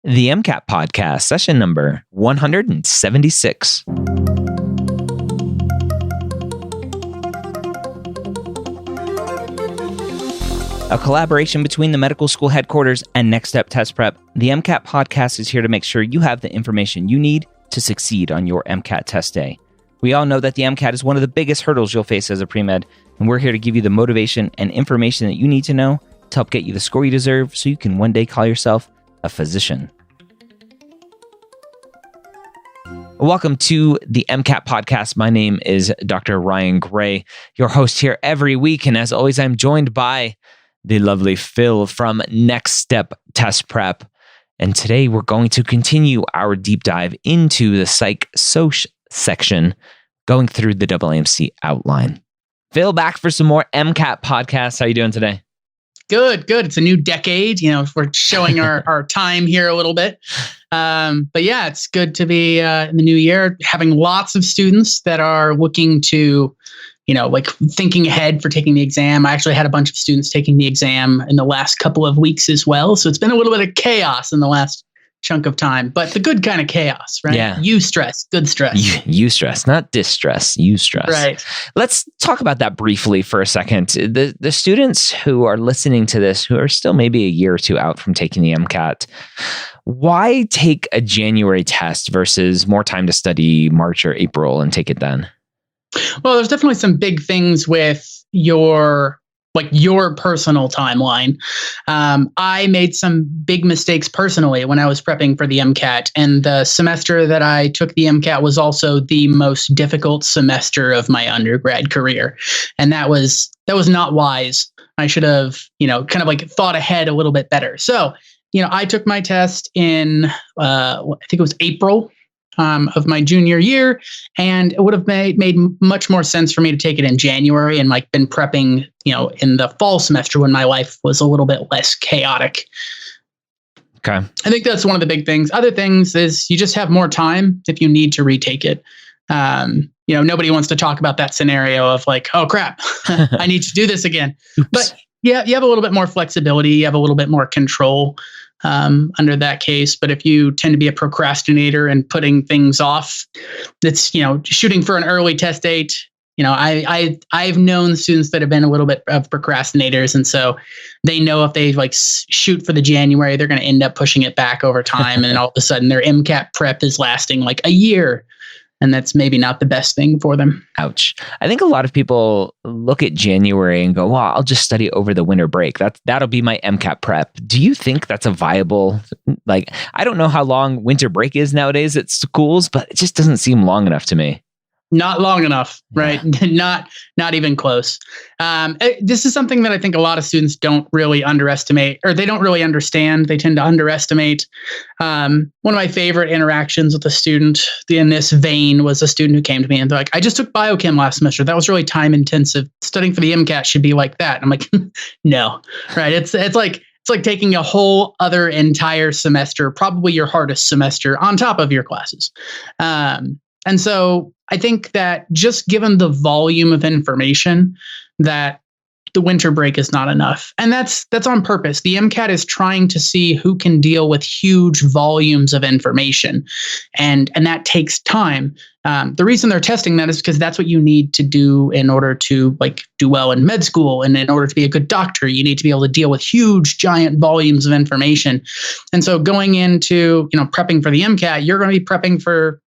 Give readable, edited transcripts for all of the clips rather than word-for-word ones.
The MCAT Podcast, session number 176. A collaboration between the medical school headquarters and Next Step Test Prep, the MCAT Podcast is here to make sure you have the information you need to succeed on your MCAT test day. We all know that the MCAT is one of the biggest hurdles you'll face as a pre-med, and we're here to give you the motivation and information that you need to know to help get you the score you deserve so you can one day call yourself a physician. Welcome to the MCAT Podcast. My name is Dr. Ryan Gray, your host here every week. And as always, I'm joined by the lovely Phil from Next Step Test Prep. And today we're going to continue our deep dive into the Psych Soc section, going through the AAMC Outline. Phil, back for some more MCAT podcasts. How are you doing today? Good. It's a new decade. We're showing our time here a little bit. But yeah, it's good to be in the new year, having lots of students that are looking to, thinking ahead for taking the exam. I actually had a bunch of students taking the exam in the last couple of weeks as well. So it's been a little bit of chaos in the last chunk of time, but the good kind of chaos, right? Yeah. Eustress, good stress. Eustress, not distress, eustress. Right. Let's talk about that briefly for a second. The students who are listening to this, who are still maybe a year or two out from taking the MCAT, why take a January test versus more time to study March or April and take it then? Well, there's definitely some big things with your personal timeline. I made some big mistakes personally when I was prepping for the MCAT, and the semester that I took the MCAT was also the most difficult semester of my undergrad career. And that was not wise. I should have, thought ahead a little bit better. So, I took my test in, I think it was April of my junior year, and it would have made much more sense for me to take it in January and been prepping, in the fall semester when my life was a little bit less chaotic. Okay. I think that's one of the big things. Other things is you just have more time if you need to retake it. Nobody wants to talk about that scenario of oh crap, I need to do this again. Oops. But yeah, you have a little bit more flexibility. You have a little bit more control under that case. But if you tend to be a procrastinator and putting things off, that's, shooting for an early test date. I've known students that have been a little bit of procrastinators. And so they know if they shoot for the January, they're going to end up pushing it back over time. And then all of a sudden their MCAT prep is lasting a year. And that's maybe not the best thing for them. Ouch. I think a lot of people look at January and go, well, I'll just study over the winter break. That'll be my MCAT prep. Do you think that's a viable, I don't know how long winter break is nowadays at schools, but it just doesn't seem long enough to me. Not long enough, right? Yeah. Not even close. This is something that I think a lot of students don't really underestimate, or they don't really understand. They tend to underestimate. One of my favorite interactions with a student in this vein was a student who came to me and they're like, I just took biochem last semester. That was really time intensive. Studying for the MCAT should be like that. And I'm like, no, right? It's like taking a whole other entire semester, probably your hardest semester, on top of your classes. And so I think that just given the volume of information, that the winter break is not enough. And that's on purpose. The MCAT is trying to see who can deal with huge volumes of information. And that takes time. The reason they're testing that is because that's what you need to do in order to do well in med school. And in order to be a good doctor, you need to be able to deal with huge, giant volumes of information. And so going into, prepping for the MCAT, you're going to be prepping for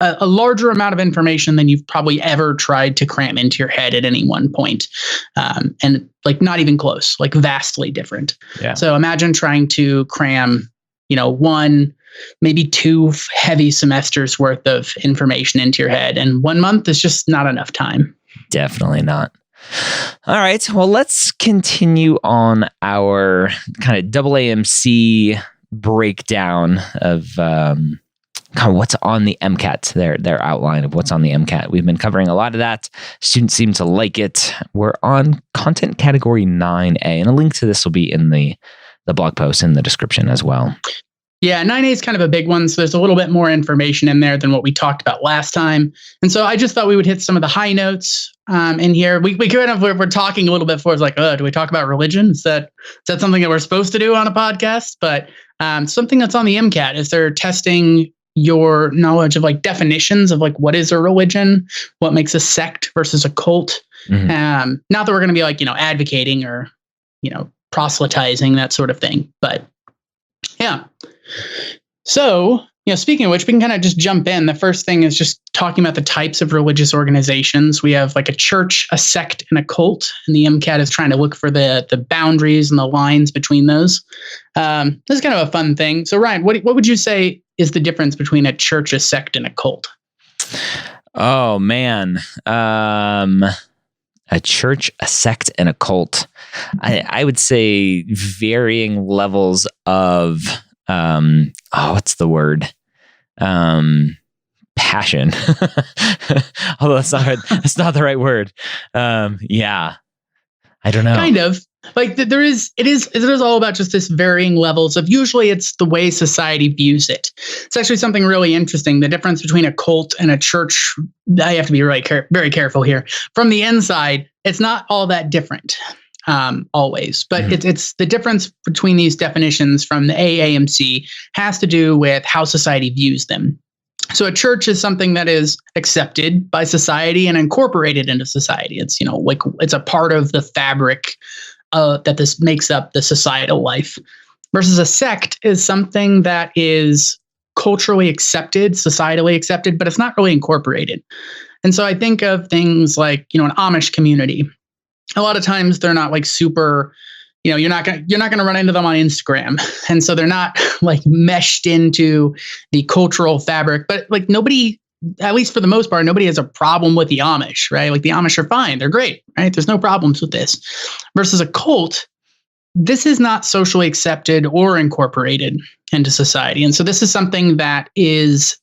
a larger amount of information than you've probably ever tried to cram into your head at any one point. And not even close, vastly different. Yeah. So imagine trying to cram, one, maybe two heavy semesters worth of information into your head. And 1 month is just not enough time. Definitely not. All right. Well, let's continue on our kind of AAMC breakdown of what's on the MCAT, their outline of what's on the MCAT. We've been covering a lot of that. Students seem to like it. We're on content category 9A, and a link to this will be in the blog post in the description as well. Yeah, 9A is kind of a big one, so there's a little bit more information in there than what we talked about last time. And so I just thought we would hit some of the high notes. in here. We kind of we're talking a little bit before. It's like, do we talk about religion? Is that something that we're supposed to do on a podcast? But something that's on the MCAT is they're testing your knowledge of like definitions of like what is a religion, what makes a sect versus a cult. Mm-hmm. Not that we're going to be like advocating or proselytizing, that sort of thing, but yeah. So speaking of which, we can kind of just jump in. The first thing is just talking about the types of religious organizations. We have like a church, a sect, and a cult. And the MCAT is trying to look for the boundaries and the lines between those. This is kind of a fun thing. So Ryan, what would you say is the difference between a church, a sect, and a cult? Oh, man. A church, a sect, and a cult. I would say varying levels of, what's the word? Passion. Although that's not the right word. Yeah. I don't know. Kind of. Like it is all about just this varying levels of, usually it's the way society views it. It's actually something really interesting. The difference between a cult and a church, I have to be really very careful here. From the inside, it's not all that different. Always, but mm-hmm. it's the difference between these definitions from the AAMC has to do with how society views them. So a church is something that is accepted by society and incorporated into society. It's like it's a part of the fabric that this makes up the societal life. Versus a sect is something that is culturally accepted, societally accepted, but it's not really incorporated. And so I think of things like an Amish community. A lot of times they're not like super, you're not gonna run into them on Instagram, and so they're not like meshed into the cultural fabric. But like nobody, at least for the most part, nobody has a problem with the Amish, right? Like the Amish are fine, they're great, right? There's no problems with this. Versus a cult, this is not socially accepted or incorporated into society, and so this is something that is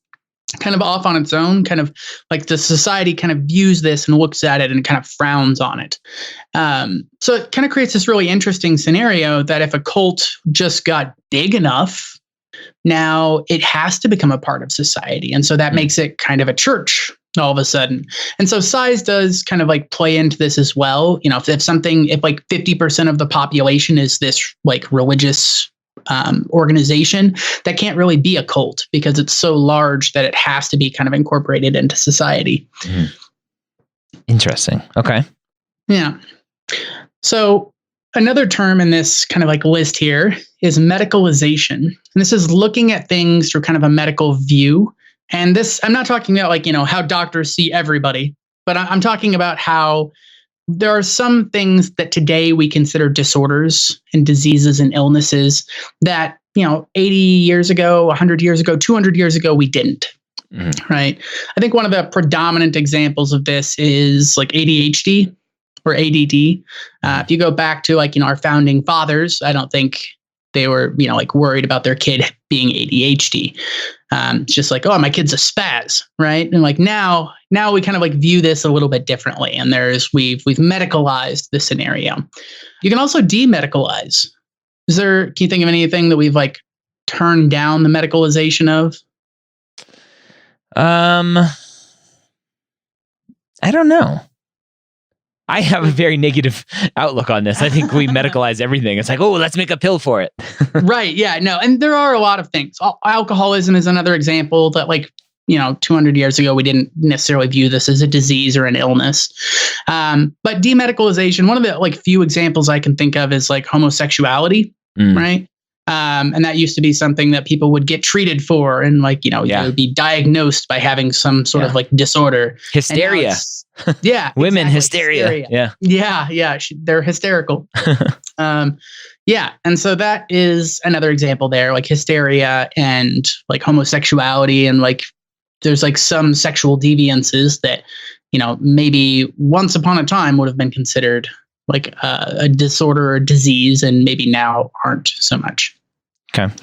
kind of off on its own, kind of like the society kind of views this and looks at it and kind of frowns on it. So it kind of creates this really interesting scenario that if a cult just got big enough, now it has to become a part of society. And so that makes it kind of a church all of a sudden. And so size does kind of like play into this as well. If like 50% of the population is this like religious organization, that can't really be a cult because it's so large that it has to be kind of incorporated into society. Mm. Interesting. Okay. Yeah. So another term in this kind of like list here is medicalization. And this is looking at things through kind of a medical view. And this, I'm not talking about like, how doctors see everybody, but I'm talking about how there are some things that today we consider disorders and diseases and illnesses that, 80 years ago, 100 years ago, 200 years ago, we didn't. Mm-hmm. Right. I think one of the predominant examples of this is like ADHD or ADD. If you go back to like, our founding fathers, I don't think they were, like worried about their kid being ADHD. It's just like, oh, my kid's a spaz, right? And like now we kind of like view this a little bit differently. And we've medicalized the scenario. You can also demedicalize. Can you think of anything that we've like turned down the medicalization of? I don't know. I have a very negative outlook on this. I think we medicalize everything. It's like, oh, let's make a pill for it. Right. Yeah. No. And there are a lot of things. Alcoholism is another example that like, 200 years ago, we didn't necessarily view this as a disease or an illness. But demedicalization, one of the like few examples I can think of is like homosexuality. Right. And that used to be something that people would get treated for. And like, you would be diagnosed by having some sort of like disorder. Hysteria. Yeah. Women, exactly. Hysteria. Yeah. They're hysterical. Yeah. And so that is another example there, like hysteria and like homosexuality. And like, there's like some sexual deviances that, maybe once upon a time would have been considered like a disorder or disease, and maybe now aren't so much. Okay.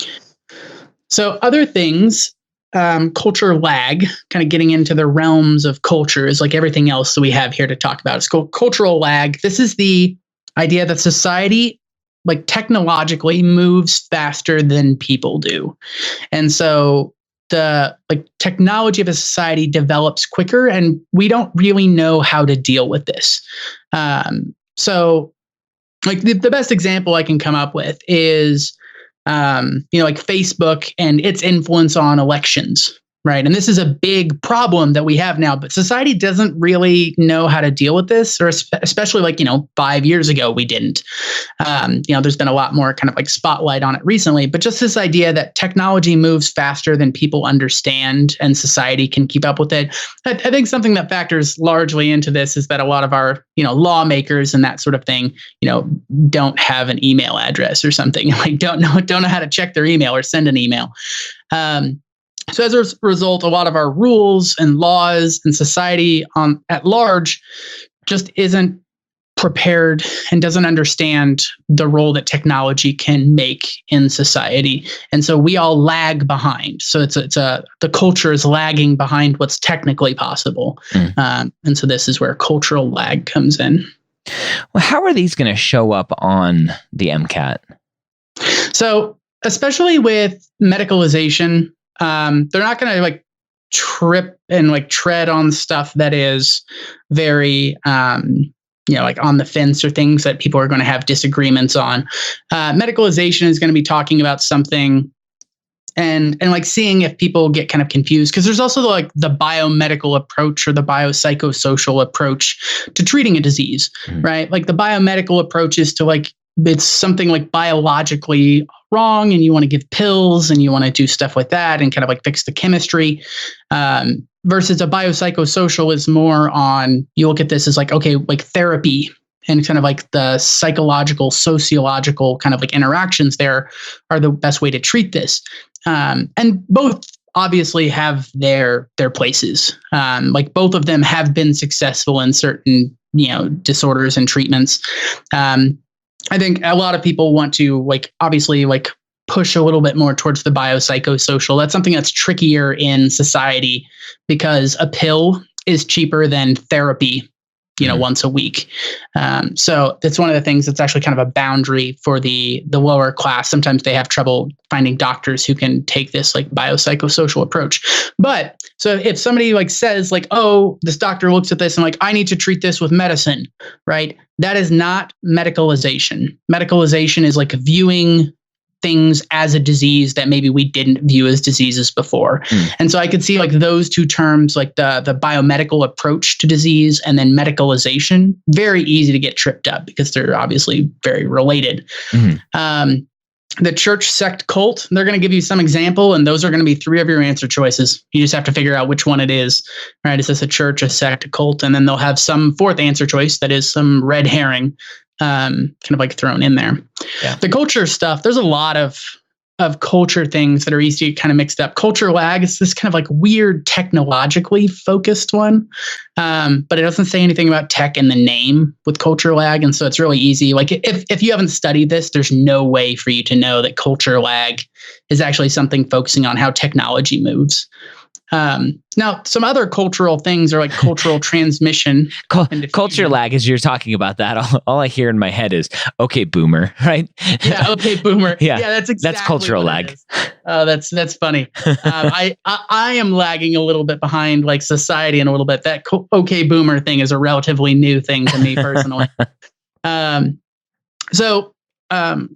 So other things, culture lag, kind of getting into the realms of cultures, like everything else that we have here to talk about. It's called cultural lag. This is the idea that society, like technologically, moves faster than people do. And so the like technology of a society develops quicker, and we don't really know how to deal with this. So like the best example I can come up with is, like Facebook and its influence on elections, right? And this is a big problem that we have now, but society doesn't really know how to deal with this, or especially like, 5 years ago, we didn't. There's been a lot more kind of like spotlight on it recently, but just this idea that technology moves faster than people understand and society can keep up with it. I think something that factors largely into this is that a lot of our, lawmakers and that sort of thing, don't have an email address or something, like don't know how to check their email or send an email. So as a result, a lot of our rules and laws and society at large just isn't prepared and doesn't understand the role that technology can make in society. And so we all lag behind. So the culture is lagging behind what's technically possible. And so this is where cultural lag comes in. Well, how are these going to show up on the MCAT? So especially with medicalization, they're not going to like trip and like tread on stuff that is very, like on the fence or things that people are going to have disagreements on. Medicalization is going to be talking about something and like seeing if people get kind of confused, because there's also like the biomedical approach or the biopsychosocial approach to treating a disease, right? Like the biomedical approach is to like, it's something like biologically wrong and you want to give pills and you want to do stuff like that and kind of like fix the chemistry, versus a biopsychosocial is more on, you look at this as like, okay, like therapy and kind of like the psychological, sociological kind of like interactions there are the best way to treat this. And both obviously have their places. Like both of them have been successful in certain, disorders and treatments. I think a lot of people want to like obviously like push a little bit more towards the biopsychosocial. That's something that's trickier in society because a pill is cheaper than therapy, once a week. So that's one of the things that's actually kind of a boundary for the lower class. Sometimes they have trouble finding doctors who can take this like biopsychosocial approach. But so if somebody like says like, oh, this doctor looks at this and like, I need to treat this with medicine, right? That is not medicalization. Medicalization is like viewing things as a disease that maybe we didn't view as diseases before. And so I could see like those two terms, like the biomedical approach to disease and then medicalization, very easy to get tripped up because they're obviously very related. The church, sect, cult, they're going to give you some example, and those are going to be 3 of your answer choices. You just have to figure out which one it is, right? Is this a church, a sect, a cult? And then they'll have some 4th answer choice that is some red herring kind of like thrown in there. Yeah. The culture stuff, there's a lot of culture things that are easy to kind of mixed up. Culture lag is this kind of like weird technologically focused one, but it doesn't say anything about tech in the name with culture lag. And so it's really easy. Like if you haven't studied this, there's no way for you to know that culture lag is actually something focusing on how technology moves. Now, some other cultural things are like cultural transmission. Culture lag, as you're talking about that, all I hear in my head is, okay, boomer, right? Yeah, okay, boomer. Yeah, that's exactly that's cultural lag. That's funny. I am lagging a little bit behind like society and a little bit. That okay, boomer thing is a relatively new thing to me personally.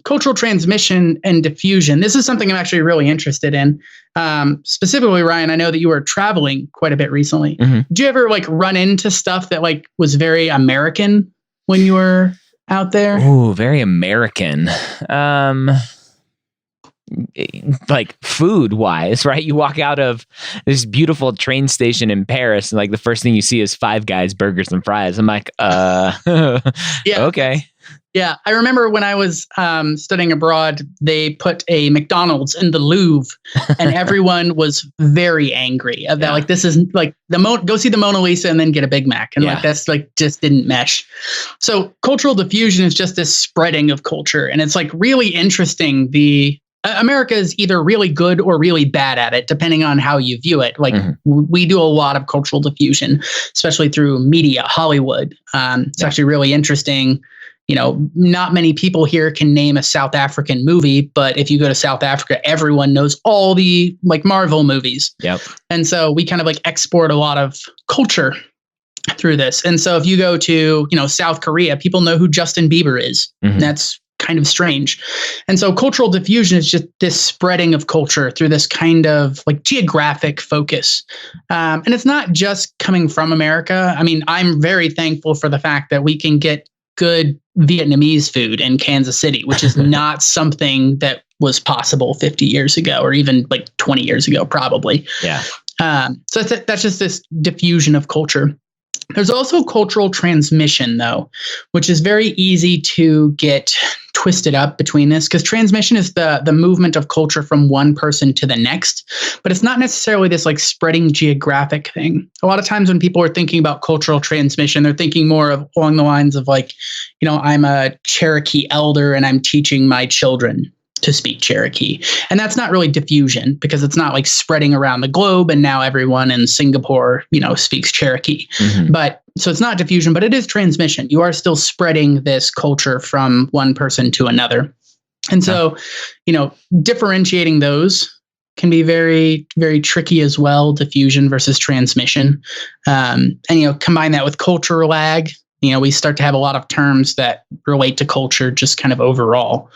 Cultural transmission and diffusion. This is something I'm actually really interested in. Specifically, Ryan, I know that you were traveling quite a bit recently. Did you ever like run into stuff that like was very American when you were out there? Ooh, very American. Like food wise, right? You walk out of this beautiful train station in Paris and like the first thing you see is Five Guys burgers and fries. I'm like, yeah, okay. Yeah, I remember when I was studying abroad, they put a McDonald's in the Louvre, and everyone was very angry about like this is like go see the Mona Lisa and then get a Big Mac, and like that's like just didn't mesh. So cultural diffusion is just this spreading of culture, and it's like really interesting. America is either really good or really bad at it, depending on how you view it. Like we do a lot of cultural diffusion, especially through media, Hollywood. It's actually really interesting. not many people here can name a South African movie, but if you go to South Africa, everyone knows all the like Marvel movies. Yep. And so we kind of like export a lot of culture through this. And so if you go to, South Korea, people know who Justin Bieber is. Mm-hmm. And that's kind of strange. And so cultural diffusion is just this spreading of culture through this kind of like geographic focus. And it's not just coming from America. I mean, I'm very thankful for the fact that we can get good Vietnamese food in Kansas City, which is not something that was possible 50 years ago, or even like 20 years ago, probably. Yeah. So that's just this diffusion of culture. There's also cultural transmission, though, which is very easy to get twisted up between this, because transmission is the movement of culture from one person to the next, but it's not necessarily this like spreading geographic thing. A lot of times when people are thinking about cultural transmission, they're thinking more of along the lines of like, I'm a Cherokee elder and I'm teaching my children to speak Cherokee. And that's not really diffusion, because it's not like spreading around the globe and now everyone in Singapore, speaks Cherokee. Mm-hmm. But so it's not diffusion, but it is transmission. You are still spreading this culture from one person to another. And so, differentiating those can be very, very tricky as well, diffusion versus transmission. And combine that with cultural lag, we start to have a lot of terms that relate to culture just kind of overall.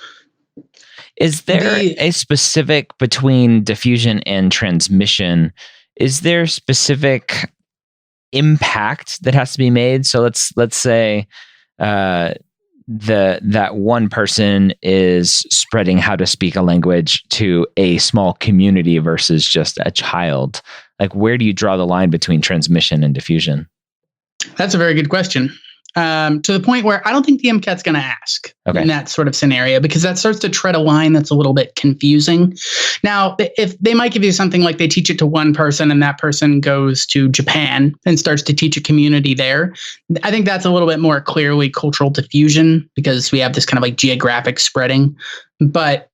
Is there a specific between diffusion and transmission? Is there specific impact that has to be made? So let's say that one person is spreading how to speak a language to a small community versus just a child. Like, where do you draw the line between transmission and diffusion? That's a very good question. To the point where I don't think the MCAT's going to ask in that sort of scenario, because that starts to tread a line that's a little bit confusing. Now, if they might give you something like they teach it to one person and that person goes to Japan and starts to teach a community there, I think that's a little bit more clearly cultural diffusion, because we have this kind of like geographic spreading. But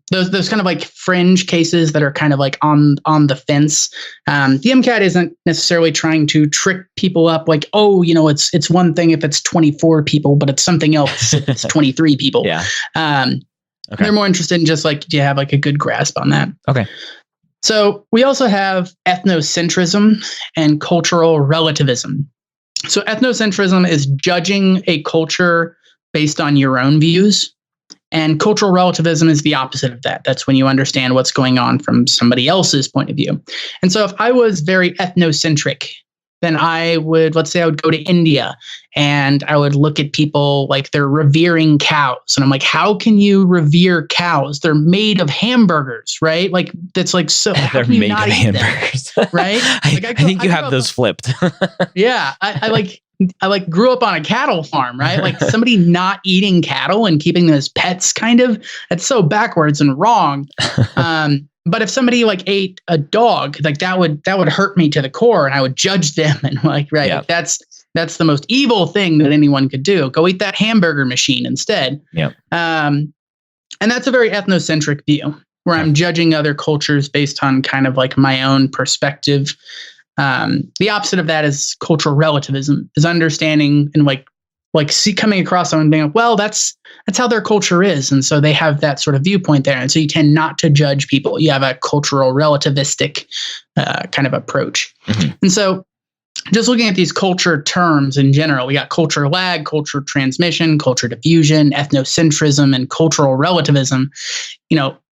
those kind of like fringe cases that are kind of like on the fence. The MCAT isn't necessarily trying to trick people up like, it's one thing if it's 24 people, but it's something else if it's 23 people. Yeah. They're more interested in just like, do you have like a good grasp on that? Okay. So we also have ethnocentrism and cultural relativism. So ethnocentrism is judging a culture based on your own views. And cultural relativism is the opposite of that. That's when you understand what's going on from somebody else's point of view. And so if I was very ethnocentric, then let's say I would go to India and I would look at people like they're revering cows. And I'm like, how can you revere cows? They're made of hamburgers, right? Like, that's like, so they're made of hamburgers, right? I think you have those flipped. Yeah. I grew up on a cattle farm, right? Like somebody not eating cattle and keeping them as pets, kind of, that's so backwards and wrong. But if somebody like ate a dog, like that would hurt me to the core, and I would judge them and like, right, Yep. that's the most evil thing that anyone could do. Go eat that hamburger machine instead. Yeah. And that's a very ethnocentric view, where I'm judging other cultures based on kind of like my own perspective. The opposite of that is cultural relativism, is understanding and coming across someone being like, well, that's how their culture is. And so they have that sort of viewpoint there. And so you tend not to judge people. You have a cultural relativistic kind of approach. Mm-hmm. And so just looking at these culture terms in general, we got culture lag, culture transmission, culture diffusion, ethnocentrism, and cultural relativism.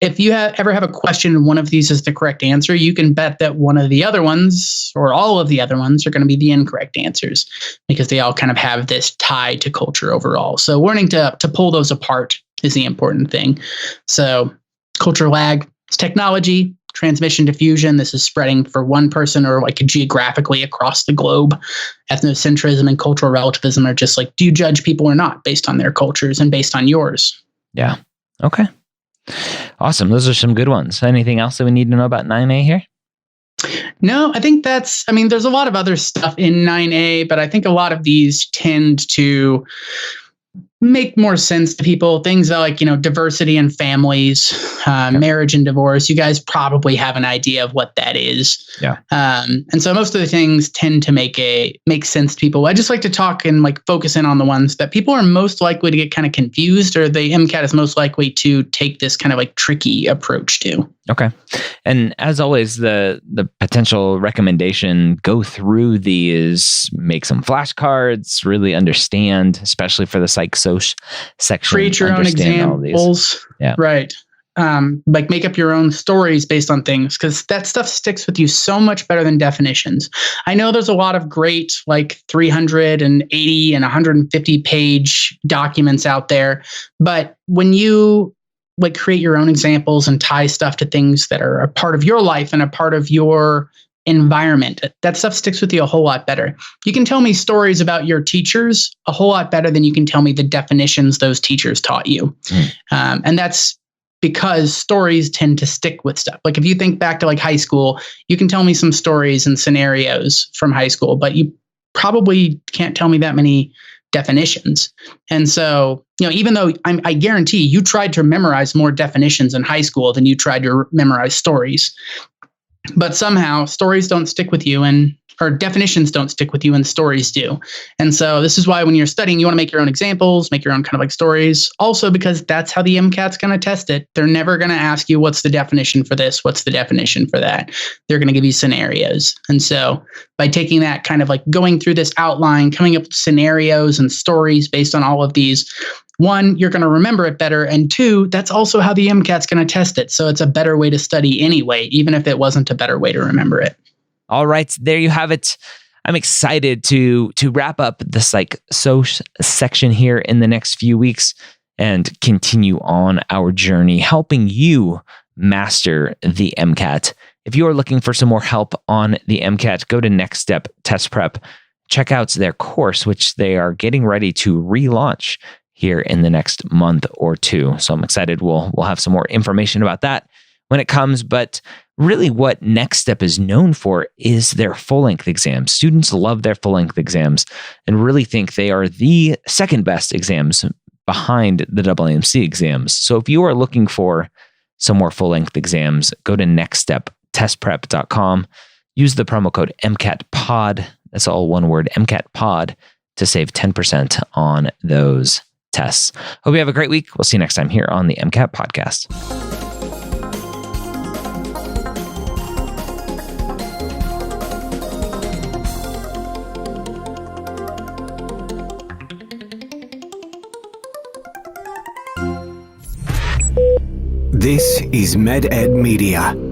If you ever have a question and one of these is the correct answer, you can bet that one of the other ones or all of the other ones are going to be the incorrect answers, because they all kind of have this tie to culture overall. So learning to pull those apart is the important thing. So culture lag is technology. Transmission diffusion, this is spreading for one person or like geographically across the globe. Ethnocentrism and cultural relativism are just like, do you judge people or not based on their cultures and based on yours? Yeah. Okay. Awesome. Those are some good ones. Anything else that we need to know about 9A here? No, I think there's a lot of other stuff in 9A, but I think a lot of these tend to make more sense to people. Things like, diversity in families, marriage and divorce. You guys probably have an idea of what that is. Yeah. And so most of the things tend to make sense to people. I just like to talk and focus in on the ones that people are most likely to get kind of confused, or the MCAT is most likely to take this kind of tricky approach to. Okay. And as always, the potential recommendation, go through these, make some flashcards, really understand, especially for the psych-soc section. Create your own examples. Yeah. Right. Make up your own stories based on things, because that stuff sticks with you so much better than definitions. I know there's a lot of great 380 and 150 page documents out there, but when you create your own examples and tie stuff to things that are a part of your life and a part of your environment, that stuff sticks with you a whole lot better. You can tell me stories about your teachers a whole lot better than you can tell me the definitions those teachers taught you. And that's because stories tend to stick with stuff. If you think back to high school, you can tell me some stories and scenarios from high school, but you probably can't tell me that many definitions. And so, even though I guarantee you tried to memorize more definitions in high school than you tried to memorize stories, but somehow stories don't stick with you, or definitions don't stick with you, and stories do. And so this is why when you're studying, you want to make your own examples, make your own kind of stories. Also, because that's how the MCAT's going to test it. They're never going to ask you, what's the definition for this? What's the definition for that? They're going to give you scenarios. And so by taking that kind of going through this outline, coming up with scenarios and stories based on all of these, one, you're going to remember it better. And two, that's also how the MCAT's going to test it. So it's a better way to study anyway, even if it wasn't a better way to remember it. All right, there you have it. I'm excited to wrap up the psych-soc section here in the next few weeks and continue on our journey, helping you master the MCAT. If you are looking for some more help on the MCAT, go to Next Step Test Prep. Check out their course, which they are getting ready to relaunch here in the next month or two. So I'm excited. We'll have some more information about that when it comes, but really what Next Step is known for is their full-length exams. Students love their full-length exams and really think they are the second best exams behind the AAMC exams. So if you are looking for some more full-length exams, go to nextsteptestprep.com. Use the promo code MCATPOD, that's all one word, MCATPOD, to save 10% on those tests. Hope you have a great week. We'll see you next time here on the MCAT Podcast. This is MedEd Media.